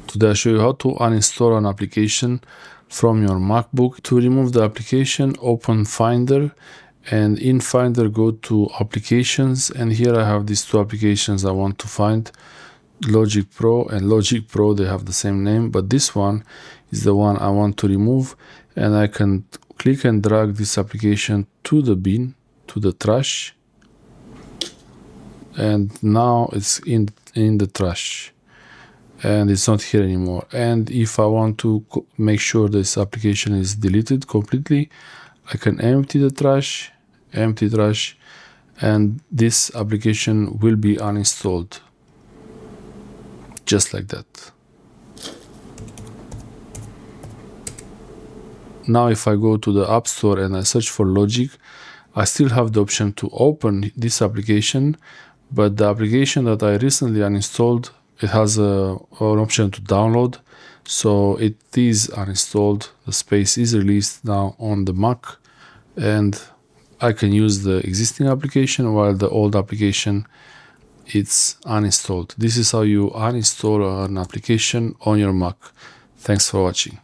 Today I'll show you how to uninstall an application from your MacBook. To remove the application, open Finder, and in Finder go to Applications, and here I have these two applications I want to find, Logic Pro and Logic Pro. They have the same name, but this one is the one I want to remove, and I can click and drag this application to the bin, to the trash, and now it's in the trash and it's not here anymore. And if I want to make sure this application is deleted completely, I can empty the trash, empty trash, and this application will be uninstalled just like that. Now if I go to the App Store and I search for Logic, I still have the option to open this application, but the application that I recently uninstalled, it has an option to download, so it is uninstalled. The space is released now on the Mac, and I can use the existing application while the old application it's uninstalled. This is how you uninstall an application on your Mac. Thanks for watching.